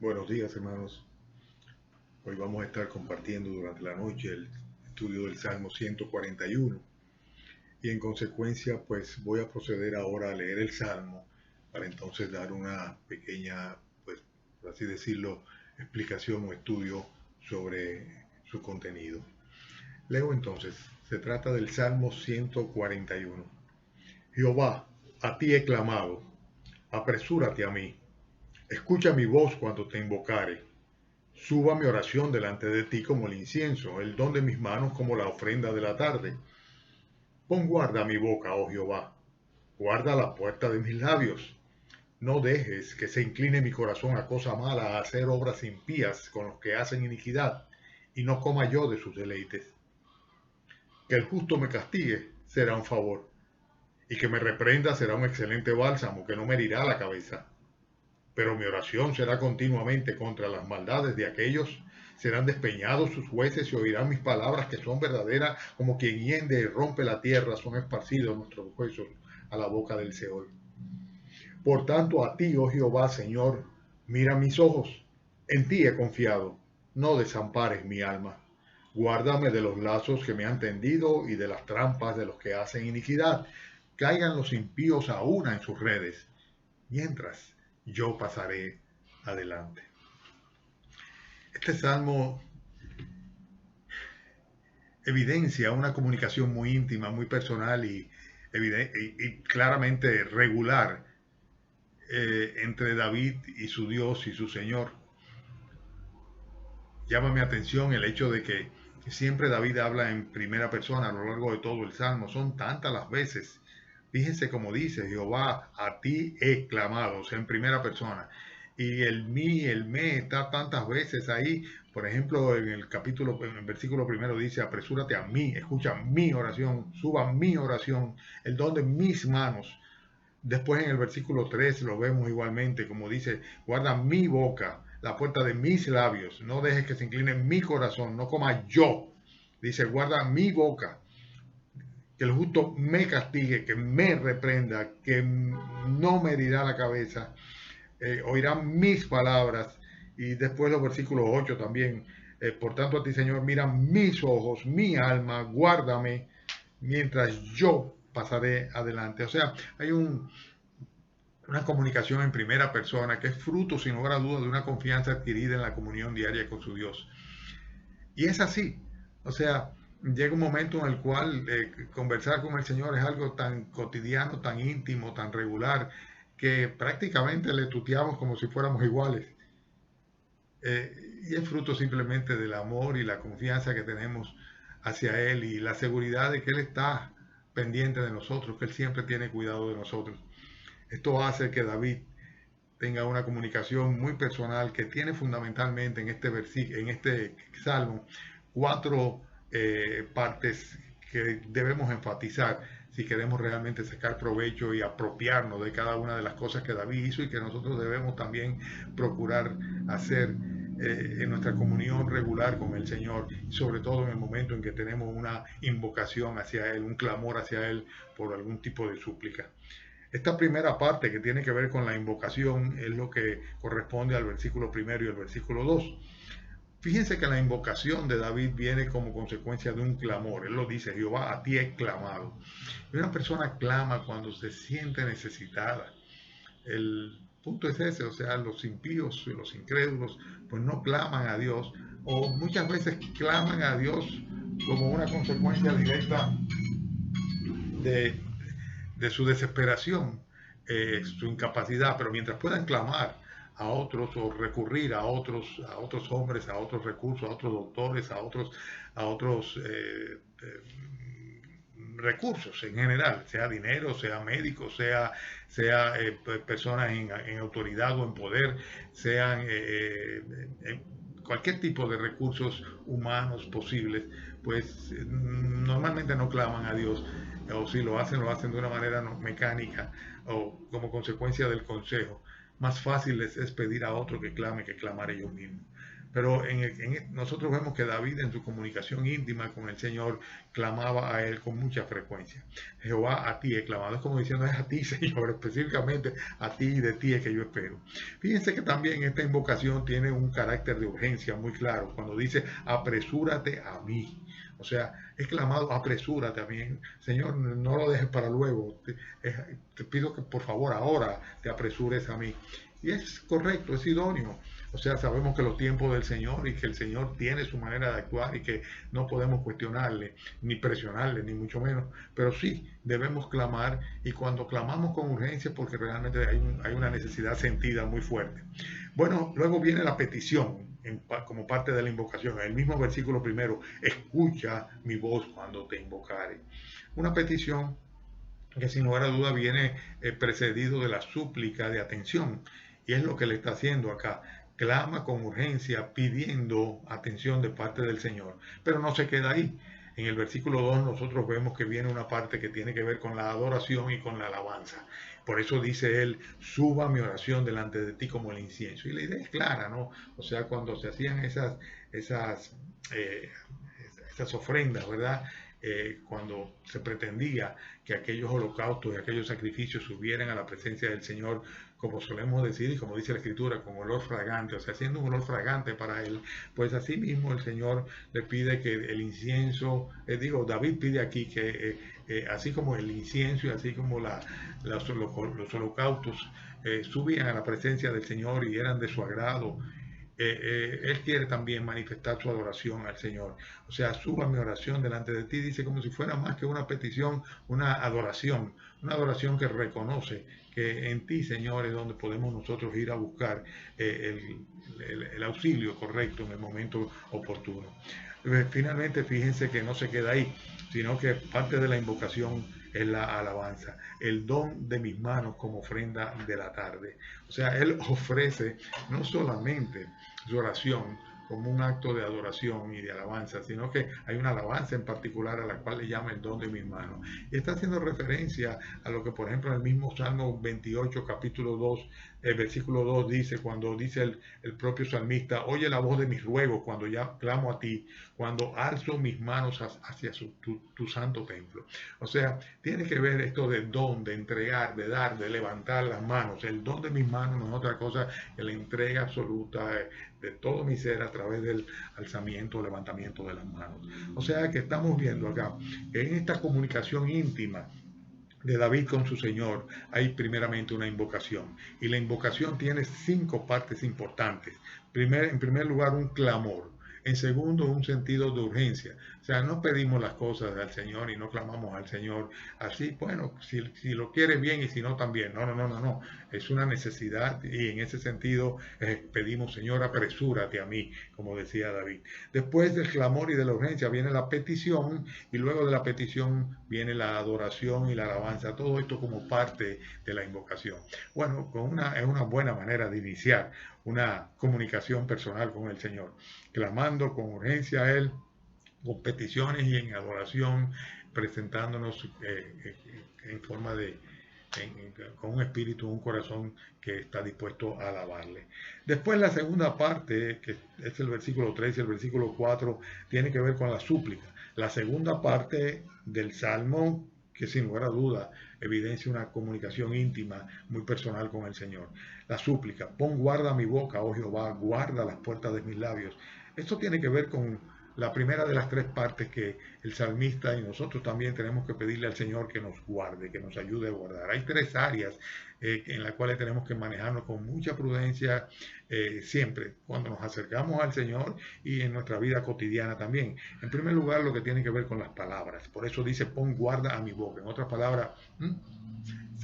Buenos días, hermanos. Hoy vamos a estar compartiendo durante la noche el estudio del Salmo 141 y en consecuencia pues voy a proceder ahora a leer el Salmo para entonces dar una pequeña, pues por así decirlo, explicación o estudio sobre su contenido. Leo entonces, se trata del Salmo 141. Jehová, a ti he clamado, apresúrate a mí, escucha mi voz cuando te invocare. Suba mi oración delante de ti como el incienso, el don de mis manos como la ofrenda de la tarde. Pon guarda a mi boca, oh Jehová, guarda la puerta de mis labios. No dejes que se incline mi corazón a cosa mala, a hacer obras impías con los que hacen iniquidad, y no coma yo de sus deleites. Que el justo me castigue será un favor, y que me reprenda será un excelente bálsamo que no me herirá la cabeza. Pero mi oración será continuamente contra las maldades de aquellos. Serán despeñados sus jueces y oirán mis palabras que son verdaderas, como quien hiende y rompe la tierra, son esparcidos nuestros huesos a la boca del Seol. Por tanto, a ti, oh Jehová, Señor, mira mis ojos. En ti he confiado. No desampares mi alma. Guárdame de los lazos que me han tendido y de las trampas de los que hacen iniquidad. Caigan los impíos a una en sus redes, mientras yo pasaré adelante. Este salmo evidencia una comunicación muy íntima, muy personal y claramente regular entre David y su Dios y su Señor. Llama mi atención el hecho de que siempre David habla en primera persona a lo largo de todo el salmo. Son tantas las veces. Fíjense como dice, Jehová, a ti he clamado, o sea, en primera persona. Y el mí, el me, está tantas veces ahí. Por ejemplo, en el versículo primero dice, apresúrate a mí, escucha mi oración, suba mi oración, el don de mis manos. Después en el versículo 3 lo vemos igualmente, como dice, guarda mi boca, la puerta de mis labios, no dejes que se incline mi corazón, no coma yo. Dice, guarda mi boca, que el justo me castigue, que me reprenda, que no me herirá la cabeza, oirán mis palabras. Y después los versículos 8 también, por tanto a ti Señor, mira mis ojos, mi alma, guárdame, mientras yo pasaré adelante. O sea, hay una comunicación en primera persona que es fruto, sin lugar a dudas, de una confianza adquirida en la comunión diaria con su Dios. Y es así. O sea, llega un momento en el cual conversar con el Señor es algo tan cotidiano, tan íntimo, tan regular, que prácticamente le tuteamos como si fuéramos iguales. Y es fruto simplemente del amor y la confianza que tenemos hacia Él y la seguridad de que Él está pendiente de nosotros, que Él siempre tiene cuidado de nosotros. Esto hace que David tenga una comunicación muy personal que tiene fundamentalmente en este salmo cuatro partes que debemos enfatizar si queremos realmente sacar provecho y apropiarnos de cada una de las cosas que David hizo y que nosotros debemos también procurar hacer en nuestra comunión regular con el Señor, sobre todo en el momento en que tenemos una invocación hacia Él, un clamor hacia Él por algún tipo de súplica. Esta primera parte que tiene que ver con la invocación es lo que corresponde al versículo primero y el versículo 2. Fíjense que la invocación de David viene como consecuencia de un clamor. Él lo dice, Jehová, a ti he clamado. Y una persona clama cuando se siente necesitada. El punto es ese, o sea, los impíos y los incrédulos pues no claman a Dios o muchas veces claman a Dios como una consecuencia directa de su desesperación, su incapacidad, pero mientras puedan clamar a otros o recurrir a otros hombres, a otros recursos, a otros doctores, a otros recursos en general, sea dinero, sea médicos, sea personas en autoridad o en poder, sean cualquier tipo de recursos humanos posibles, pues normalmente no claman a Dios, o si lo hacen de una manera mecánica o como consecuencia del consejo. Más fácil es pedir a otro que clame que clamar ellos mismos. Pero nosotros vemos que David en su comunicación íntima con el Señor clamaba a él con mucha frecuencia. Jehová, a ti he clamado. Es como diciendo, es a ti, Señor, específicamente a ti y de ti es que yo espero. Fíjense que también esta invocación tiene un carácter de urgencia muy claro. Cuando dice, apresúrate a mí. O sea, es clamado, apresúrate a mí. Señor, no lo dejes para luego. Te pido que por favor ahora te apresures a mí. Y es correcto, es idóneo. O sea, sabemos que los tiempos del Señor y que el Señor tiene su manera de actuar y que no podemos cuestionarle, ni presionarle, ni mucho menos. Pero sí, debemos clamar y cuando clamamos con urgencia porque realmente hay una necesidad sentida muy fuerte. Bueno, luego viene la petición como parte de la invocación. En el mismo versículo primero, escucha mi voz cuando te invocare. Una petición que sin lugar a duda viene precedido de la súplica de atención. Y es lo que le está haciendo acá. Clama con urgencia pidiendo atención de parte del Señor. Pero no se queda ahí. En el versículo 2 nosotros vemos que viene una parte que tiene que ver con la adoración y con la alabanza. Por eso dice él, suba mi oración delante de ti como el incienso. Y la idea es clara, ¿no? O sea, cuando se hacían esas, eh, esas ofrendas, ¿verdad? Cuando se pretendía que aquellos holocaustos y aquellos sacrificios subieran a la presencia del Señor, como solemos decir y como dice la Escritura, con olor fragante, o sea, haciendo un olor fragante para Él, pues así mismo el Señor le pide que el incienso, David pide aquí que así como el incienso y así como los holocaustos subían a la presencia del Señor y eran de su agrado, él quiere también manifestar su adoración al Señor. O sea, suba mi oración delante de ti, dice como si fuera más que una petición, una adoración que reconoce que en ti, Señor, es donde podemos nosotros ir a buscar el auxilio correcto en el momento oportuno. Finalmente, fíjense que no se queda ahí, sino que parte de la invocación es la alabanza, el don de mis manos como ofrenda de la tarde. O sea, Él ofrece no solamente su oración como un acto de adoración y de alabanza, sino que hay una alabanza en particular a la cual le llama el don de mis manos. Y está haciendo referencia a lo que, por ejemplo, en el mismo Salmo 28, capítulo 2, el versículo 2 dice, cuando dice el propio salmista, oye la voz de mis ruegos cuando ya clamo a ti, cuando alzo mis manos hacia tu santo templo. O sea, tiene que ver esto de don, de entregar, de dar, de levantar las manos. El don de mis manos no es otra cosa que la entrega absoluta de todo mi ser a través del alzamiento, levantamiento de las manos. O sea que estamos viendo acá, en esta comunicación íntima de David con su Señor, hay primeramente una invocación. Y la invocación tiene 5 partes importantes. En primer lugar, un clamor. En segundo, un sentido de urgencia. O sea, no pedimos las cosas al Señor y no clamamos al Señor así, bueno, si lo quiere bien y si no también. No. Es una necesidad y en ese sentido pedimos, Señor, apresúrate a mí, como decía David. Después del clamor y de la urgencia viene la petición y luego de la petición viene la adoración y la alabanza. Todo esto como parte de la invocación. Bueno, es una buena manera de iniciar una comunicación personal con el Señor, clamando con urgencia a Él, con peticiones y en adoración, presentándonos en forma con un espíritu, un corazón que está dispuesto a alabarle. Después la segunda parte, que es el versículo 3 y el versículo 4, tiene que ver con la súplica. La segunda parte del Salmo, que sin lugar a duda evidencia una comunicación íntima, muy personal con el Señor. La súplica, pon guarda mi boca, oh Jehová, guarda las puertas de mis labios. Esto tiene que ver con la primera de las 3 partes que el salmista y nosotros también tenemos que pedirle al Señor que nos guarde, que nos ayude a guardar. Hay 3 áreas en las cuales tenemos que manejarnos con mucha prudencia siempre, cuando nos acercamos al Señor y en nuestra vida cotidiana también. En primer lugar, lo que tiene que ver con las palabras. Por eso dice, pon guarda a mi boca. En otras palabras,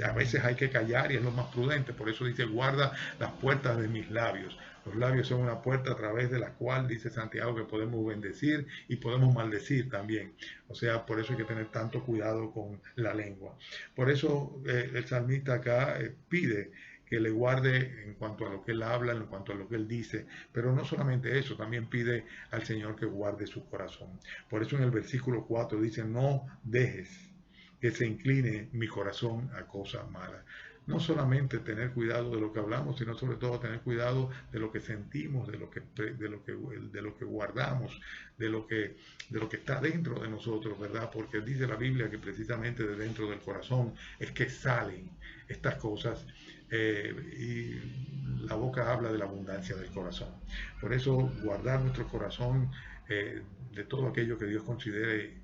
a veces hay que callar y es lo más prudente. Por eso dice, guarda las puertas de mis labios. Los labios son una puerta a través de la cual, dice Santiago, que podemos bendecir y podemos maldecir también. O sea, por eso hay que tener tanto cuidado con la lengua. Por eso el salmista acá pide que le guarde en cuanto a lo que él habla, en cuanto a lo que él dice, pero no solamente eso, también pide al Señor que guarde su corazón. Por eso en el versículo 4 dice, no dejes que se incline mi corazón a cosas malas. no solamente tener cuidado de lo que hablamos, sino sobre todo tener cuidado de lo que sentimos, de lo que guardamos, de lo que está dentro de nosotros, ¿verdad? Porque dice la Biblia que precisamente de dentro del corazón es que salen estas cosas, y la boca habla de la abundancia del corazón. Por eso guardar nuestro corazón de todo aquello que Dios considere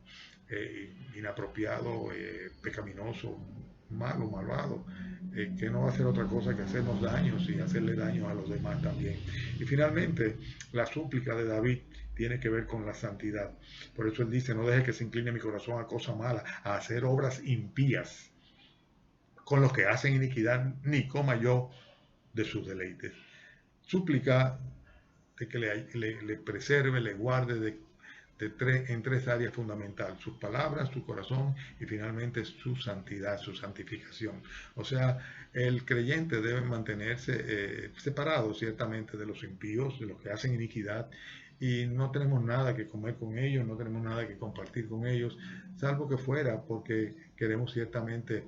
inapropiado, pecaminoso, malo, malvado, que no va a hacer otra cosa que hacernos daños y hacerle daño a los demás también. Y finalmente, la súplica de David tiene que ver con la santidad. Por eso él dice, no deje que se incline mi corazón a cosa mala, a hacer obras impías con los que hacen iniquidad, ni coma yo de sus deleites. Súplica de que le preserve, le guarde en tres áreas fundamentales: sus palabras, su corazón y finalmente su santidad, su santificación. O sea, el creyente debe mantenerse separado ciertamente de los impíos, de los que hacen iniquidad, y no tenemos nada que comer con ellos, no tenemos nada que compartir con ellos, salvo que fuera porque queremos ciertamente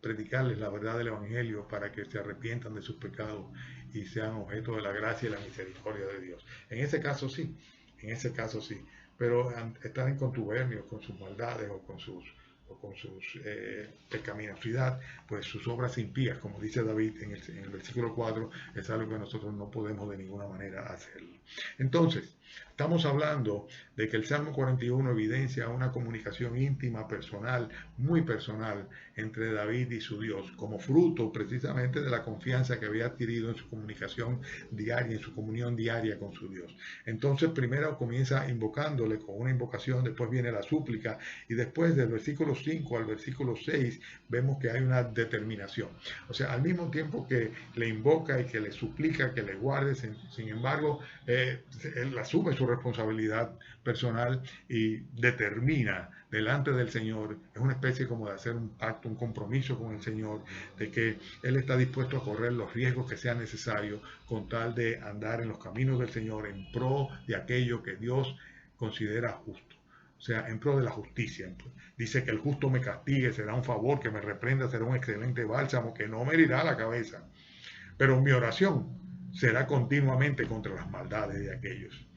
predicarles la verdad del Evangelio para que se arrepientan de sus pecados y sean objeto de la gracia y la misericordia de Dios. En ese caso sí, pero estar en contubernio con sus maldades o con sus pecaminosidad, pues sus obras impías, como dice David en el versículo 4, es algo que nosotros no podemos de ninguna manera hacerlo. Entonces, estamos hablando de que el Salmo 41 evidencia una comunicación íntima, personal, muy personal, entre David y su Dios, como fruto precisamente de la confianza que había adquirido en su comunicación diaria, en su comunión diaria con su Dios. Entonces, primero comienza invocándole con una invocación, después viene la súplica, y después del versículo 5 al versículo 6 vemos que hay una determinación. O sea, al mismo tiempo que le invoca y que le suplica que le guarde, sin embargo, él asume su responsabilidad personal y determina delante del Señor, es una especie como de hacer un pacto, un compromiso con el Señor, de que Él está dispuesto a correr los riesgos que sean necesarios con tal de andar en los caminos del Señor en pro de aquello que Dios considera justo. O sea, en pro de la justicia. Dice que el justo me castigue, será un favor, que me reprenda, será un excelente bálsamo, que no me herirá la cabeza. Pero mi oración será continuamente contra las maldades de aquellos.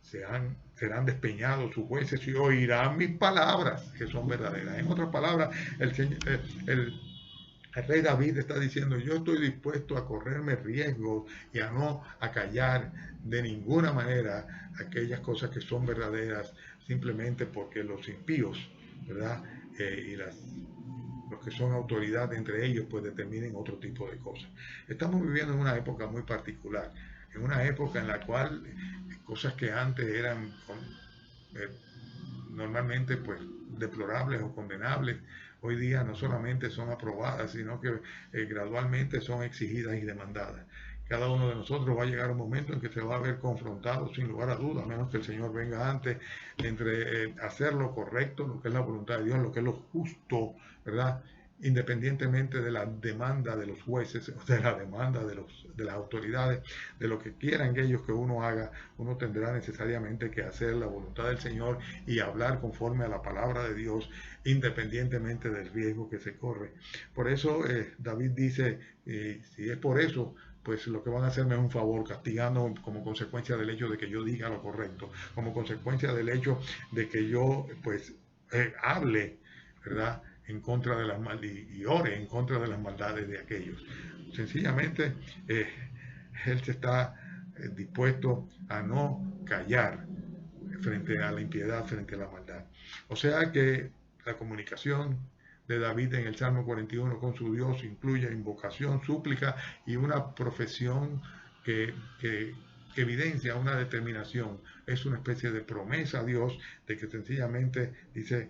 Serán despeñados sus jueces y oirán mis palabras, que son verdaderas. En otras palabras, el rey David está diciendo, yo estoy dispuesto a correrme riesgos y a no acallar de ninguna manera aquellas cosas que son verdaderas, simplemente porque los impíos, ¿verdad? Y los que son autoridad entre ellos, pues determinen otro tipo de cosas. Estamos viviendo en una época muy particular, en una época en la cual cosas que antes eran normalmente pues deplorables o condenables, hoy día no solamente son aprobadas, sino que gradualmente son exigidas y demandadas. Cada uno de nosotros va a llegar un momento en que se va a ver confrontado, sin lugar a dudas, a menos que el Señor venga antes, entre hacer lo correcto, lo que es la voluntad de Dios, lo que es lo justo, ¿verdad? Independientemente de la demanda de los jueces, de la demanda de las autoridades, de lo que quieran ellos que uno haga, uno tendrá necesariamente que hacer la voluntad del Señor y hablar conforme a la palabra de Dios, independientemente del riesgo que se corre. Por eso David dice, si es por eso, pues lo que van a hacerme es un favor, castigando como consecuencia del hecho de que yo diga lo correcto, como consecuencia del hecho de que yo pues hable, ¿verdad?, en contra de las maldades y ore en contra de las maldades de aquellos. Sencillamente, él se está dispuesto a no callar frente a la impiedad, frente a la maldad. O sea que la comunicación de David en el Salmo 41 con su Dios incluye invocación, súplica y una profesión que evidencia una determinación. Es una especie de promesa a Dios de que sencillamente dice,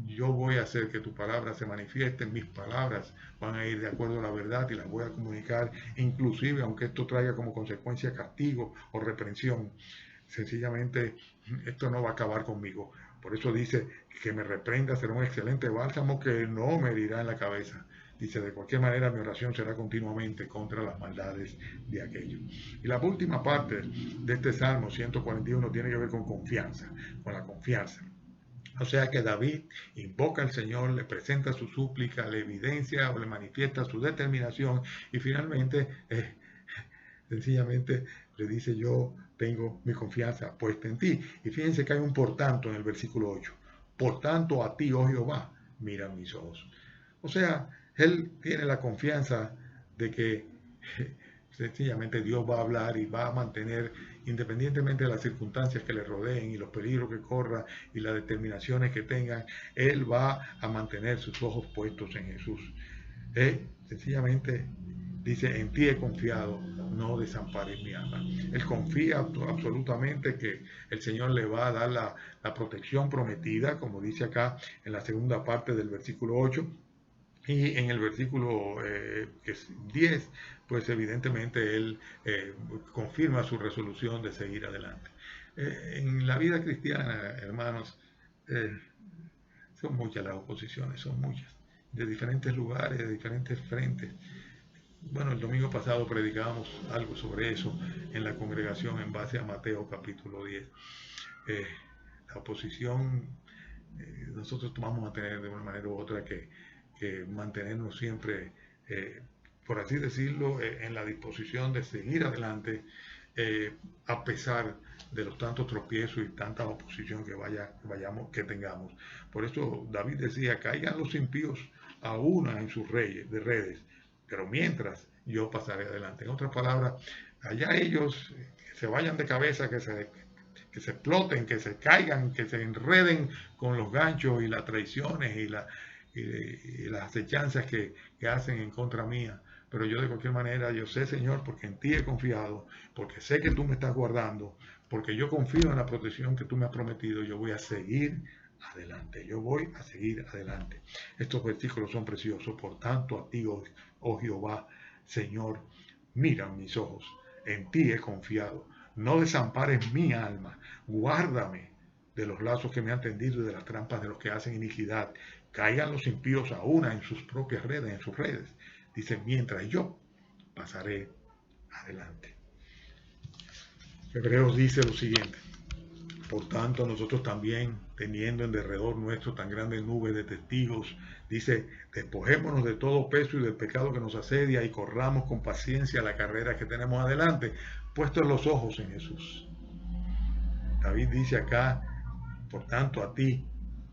yo voy a hacer que tu palabra se manifieste, mis palabras van a ir de acuerdo a la verdad y las voy a comunicar, inclusive aunque esto traiga como consecuencia castigo o reprensión. Sencillamente esto no va a acabar conmigo. Por eso dice que me reprenda, será un excelente bálsamo que no me herirá en la cabeza. Dice, de cualquier manera mi oración será continuamente contra las maldades de aquello. Y la última parte de este Salmo 141 tiene que ver con confianza, con la confianza. O sea que David invoca al Señor, le presenta su súplica, le evidencia o le manifiesta su determinación y finalmente, sencillamente le dice: yo tengo mi confianza puesta en ti. Y fíjense que hay un por tanto en el versículo 8. Por tanto a ti, oh Jehová, miran mis ojos. O sea, él tiene la confianza de que sencillamente Dios va a hablar y va a mantener, independientemente de las circunstancias que le rodeen y los peligros que corra y las determinaciones que tengan, Él va a mantener sus ojos puestos en Jesús. Sencillamente dice: en ti he confiado, no desampares mi alma. Él confía absolutamente que el Señor le va a dar la protección prometida, como dice acá en la segunda parte del versículo 8. Y en el versículo 10, pues evidentemente él confirma su resolución de seguir adelante. En la vida cristiana, hermanos, eh, son muchas las oposiciones, son muchas, de diferentes lugares, de diferentes frentes. Bueno, el domingo pasado predicábamos algo sobre eso en la congregación en base a Mateo capítulo 10. Eh, la oposición, nosotros vamos a tener de una manera u otra que mantenernos siempre, por así decirlo, en la disposición de seguir adelante, a pesar de los tantos tropiezos y tanta oposición que tengamos. Por eso David decía: caigan los impíos a una en sus redes, pero mientras yo pasaré adelante. En otras palabras, allá ellos que se vayan de cabeza, que se exploten, que se caigan, que se enreden con los ganchos y las traiciones y las acechanzas que hacen en contra mía. Pero yo de cualquier manera, yo sé, Señor, porque en ti he confiado, porque sé que tú me estás guardando, porque yo confío en la protección que tú me has prometido, yo voy a seguir adelante, yo voy a seguir adelante. Estos versículos son preciosos. Por tanto a ti, oh Jehová, Señor, miran mis ojos, en ti he confiado. No desampares mi alma, guárdame de los lazos que me han tendido y de las trampas de los que hacen iniquidad. Caigan los impíos a una en sus propias redes, en sus redes. Dice: mientras yo pasaré adelante. Hebreos dice lo siguiente: por tanto, nosotros también, teniendo en derredor nuestro tan grande nube de testigos, dice: despojémonos de todo peso y del pecado que nos asedia y corramos con paciencia la carrera que tenemos adelante, puestos los ojos en Jesús. David dice acá: por tanto a ti,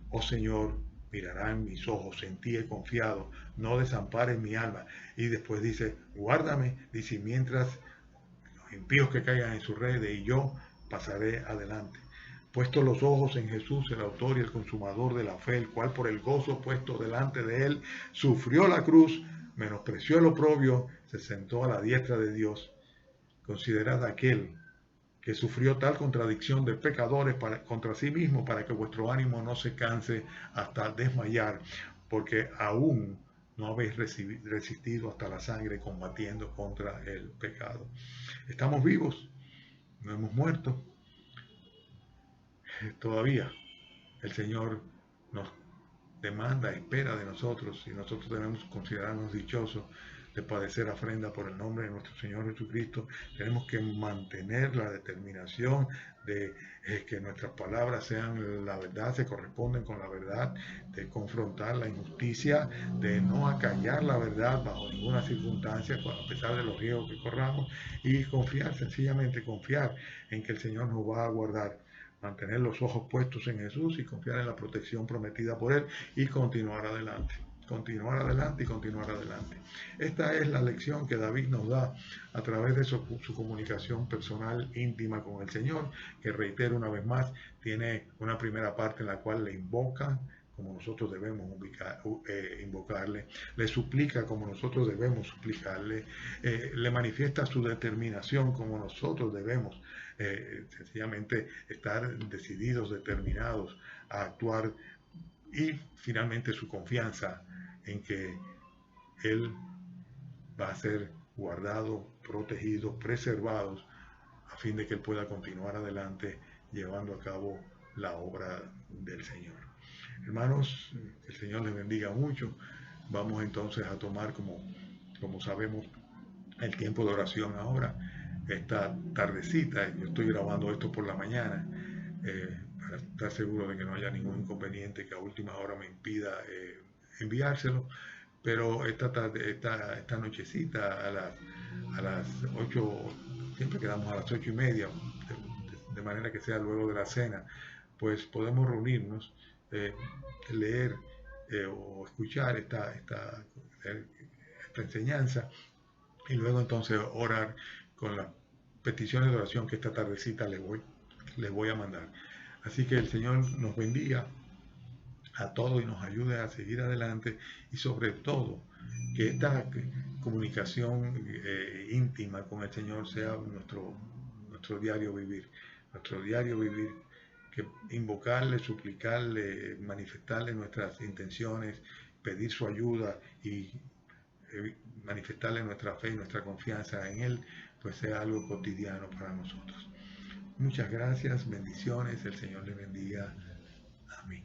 oh Señor, mirarán mis ojos, en ti he confiado, no desampares mi alma. Y después dice: guárdame, dice, mientras los impíos que caigan en su red, y yo pasaré adelante. Puesto los ojos en Jesús, el autor y el consumador de la fe, el cual por el gozo puesto delante de él sufrió la cruz, menospreció el oprobio, se sentó a la diestra de Dios. Considerad aquel que sufrió tal contradicción de pecadores contra sí mismo, para que vuestro ánimo no se canse hasta desmayar, porque aún no habéis resistido hasta la sangre combatiendo contra el pecado. Estamos vivos, no hemos muerto. Todavía el Señor nos demanda, espera de nosotros, y nosotros debemos considerarnos dichosos de padecer afrenta por el nombre de nuestro Señor Jesucristo. Tenemos que mantener la determinación de que nuestras palabras sean la verdad, se corresponden con la verdad, de confrontar la injusticia, de no acallar la verdad bajo ninguna circunstancia, a pesar de los riesgos que corramos, y confiar, sencillamente confiar en que el Señor nos va a guardar. Mantener los ojos puestos en Jesús y confiar en la protección prometida por Él y continuar adelante. Continuar adelante y continuar adelante. Esta es la lección que David nos da a través de su comunicación personal íntima con el Señor, que, reitero una vez más, tiene una primera parte en la cual le invoca como nosotros debemos invocarle, le suplica como nosotros debemos suplicarle, le manifiesta su determinación como nosotros debemos sencillamente estar decididos, determinados a actuar, y finalmente su confianza en que Él va a ser guardado, protegido, preservado, a fin de que Él pueda continuar adelante llevando a cabo la obra del Señor. Hermanos, que el Señor les bendiga mucho. Vamos entonces a tomar, como sabemos, el tiempo de oración ahora, esta tardecita. Yo estoy grabando esto por la mañana, para estar seguro de que no haya ningún inconveniente que a última hora me impida enviárselo. Pero esta nochecita a las 8, siempre quedamos a las 8:30, de manera que sea luego de la cena, pues podemos reunirnos, leer o escuchar esta enseñanza y luego entonces orar con las peticiones de oración que esta tardecita les voy a mandar. Así que el Señor nos bendiga a todos y nos ayude a seguir adelante, y sobre todo que esta comunicación íntima con el Señor sea nuestro diario vivir, que invocarle, suplicarle, manifestarle nuestras intenciones, pedir su ayuda y manifestarle nuestra fe y nuestra confianza en Él, pues sea algo cotidiano para nosotros. Muchas gracias, bendiciones, el Señor le bendiga. Amén.